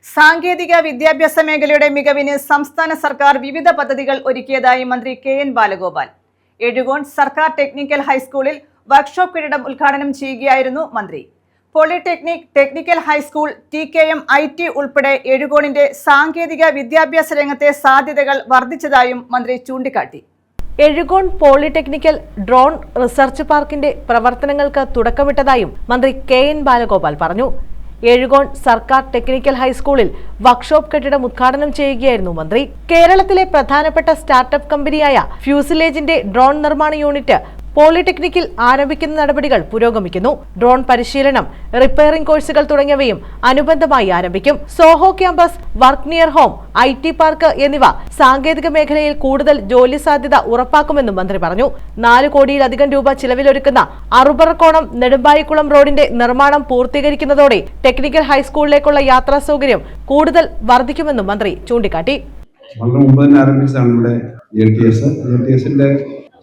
സാങ്കേതിക വിദ്യാഭ്യാസ മേഖലയുടെ മികവിന് സംസ്ഥാന സർക്കാർ വിവിധ പദ്ധതികൾ ഒരുക്കിയതായി മന്ത്രി കെ.എൻ. ബാലഗോപാൽ. എഴുകോൺ സർക്കാർ ടെക്നിക്കൽ ഹൈസ്കൂളിൽ വർക്ക്ഷോപ്പ് കെട്ടിടം ഉദ്ഘാടനം ചെയ്യുകയായിരുന്നു മന്ത്രി. Polytechnic, technical high school, TKM, IT ഉൾപ്പെടെ എഴുകോണിന്റെ സാങ്കേതിക വിദ്യാഭ്യാസ രംഗത്തെ സാധ്യതകൾ വർദ്ധിച്ചതായും മന്ത്രി ചൂണ്ടിക്കാട്ടി. എഴുകോൺ പോളിടെക്നിക്കൽ ഡ്രോൺ റിസർച്ച് പാർക്കിന്റെ പ്രവർത്തനങ്ങൾക്ക് തുടക്കമിട്ടതായും മന്ത്രി കെ.എൻ. ബാലഗോപാൽ പറഞ്ഞു. എഴുകോൺ സർക്കാർ ടെക്നിക്കൽ ഹൈസ്കൂളിൽ വർക്ക്ഷോപ്പ് കെട്ടിടം ഉദ്ഘാടനം ചെയ്യുകയായിരുന്നു മന്ത്രി. കേരളത്തിലെ പ്രധാനപ്പെട്ട സ്റ്റാർട്ടപ്പ് കമ്പനിയായ ഫ്യൂസിലേജിന്റെ ഡ്രോൺ നിർമ്മാണ യൂണിറ്റ് പോളിടെക്നിക്കിൽ ആരംഭിക്കുന്ന നടപടികൾ പുരോഗമിക്കുന്നു. ഡ്രോൺ പരിശീലനം, റിപ്പയറിംഗ് കോഴ്സുകൾ തുടങ്ങിയവയും അനുബന്ധമായി ആരംഭിക്കും. Zoho campus, work near home, IT park എന്നിവ സാങ്കേതിക മേഖലയിൽ കൂടുതൽ ജോലി സാധ്യത ഉറപ്പാക്കുമെന്നും മന്ത്രി പറഞ്ഞു. 4 കോടിയിലധികം രൂപ ചിലവിലൊരുക്കുന്ന അറുപറക്കോണം നെടുമ്പായിക്കുളം റോഡിന്റെ നിർമ്മാണം പൂർത്തീകരിക്കുന്നതോടെ ടെക്നിക്കൽ ഹൈസ്കൂളിലേക്കുള്ള യാത്രാ സൗകര്യം കൂടുതൽ വർദ്ധിക്കുമെന്നും മന്ത്രി ചൂണ്ടിക്കാട്ടി.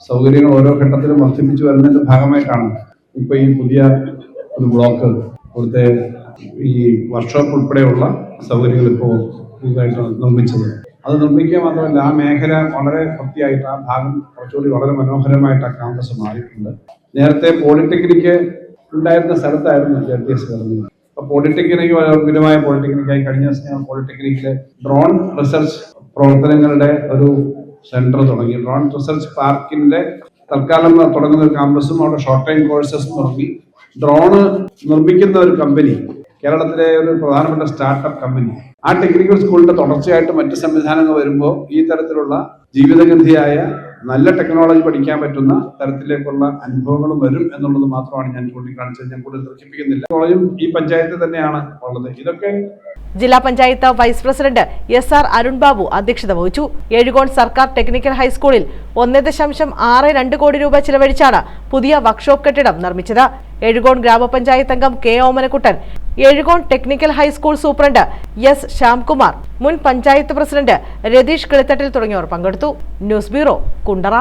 സൗകര്യങ്ങൾ ഓരോ ഘട്ടത്തിലും വർദ്ധിപ്പിച്ചു വരുന്നതിന്റെ ഭാഗമായിട്ടാണ് ഇപ്പോൾ ഈ പുതിയ ഒരു ബ്ലോക്ക് ഇവിടുത്തെ ഈ വർക്ക്ഷോപ്പ് ഉൾപ്പെടെയുള്ള സൗകര്യങ്ങൾ ഇപ്പോൾ പുതുതായിട്ട് നിർമ്മിച്ചത്. അത് നിർമ്മിക്കുക മാത്രമല്ല, ആ മേഖല വളരെ വൃത്തിയായിട്ട്, ആ ഭാഗം കുറച്ചുകൂടി വളരെ മനോഹരമായിട്ട് ആ ക്യാമ്പസ് മാറിയിട്ടുണ്ട്. നേരത്തെ പോളിടെക്നിക്ക് ഉണ്ടായിരുന്ന സ്ഥലത്തായിരുന്നു JTS വരുന്നത്. അപ്പോൾ പോളിടെക്നിക്ക് വിപുലമായ പോളിടെക്നിക്കായി കഴിഞ്ഞ ദിവസം പോളിടെക്നിക്കിലെ ഡ്രോൺ റിസർച്ച് പ്രവർത്തനങ്ങളുടെ ഒരു സെന്റർ തുടങ്ങി. ഡ്രോൺ റിസർച്ച് പാർക്കിന്റെ തൽക്കാലം തുടങ്ങുന്ന ഒരു ക്യാമ്പസും അവിടെ ഷോർട്ട് ടൈം കോഴ്സസും തുടങ്ങി. ഡ്രോണ് നിർമ്മിക്കുന്ന ഒരു കമ്പനി, കേരളത്തിലെ ഒരു പ്രധാനപ്പെട്ട സ്റ്റാർട്ടപ്പ് കമ്പനി, ആ ടെക്നിക്കൽ സ്കൂളിന്റെ തുടർച്ചയായിട്ട് മറ്റ് സംവിധാനങ്ങൾ വരുമ്പോൾ ഈ തരത്തിലുള്ള ജീവിതഗന്ധിയായ നല്ല ടെക്നോളജി പഠിക്കാൻ പറ്റുന്ന തരത്തിലേക്കുള്ള അനുഭവങ്ങളും വരും എന്നുള്ളത് മാത്രമാണ് ഞാൻ ചൂണ്ടിക്കാണിച്ചത്. ഞാൻ കൂടുതൽ ദർശിപ്പിക്കുന്നില്ല. കോളേജും ഈ പഞ്ചായത്ത് തന്നെയാണ് ഉള്ളത്. ഇതൊക്കെ ജില്ലാ panchayat vice president SR Arun Babu അധ്യക്ഷത വഹിച്ചു. എഴുകോൺ സർക്കാർ ടെക്നിക്കൽ ഹൈസ്കൂളിൽ 1.62 കോടി രൂപ ചിലവഴിച്ചാണ് പുതിയ വർക്ക്ഷോപ്പ് കെട്ടിടം നിർമ്മിച്ചത്. എഴുകോൺ ഗ്രാമപഞ്ചായത്ത് അംഗം K. Omanakuttan, Ezhukone technical high school superintendent S. Shyamkumar, മുൻ പഞ്ചായത്ത് പ്രസിഡന്റ് രതീഷ് കിളിത്തട്ടിൽ തുടങ്ങിയവർ പങ്കെടുത്തു. News bureau, Kundara.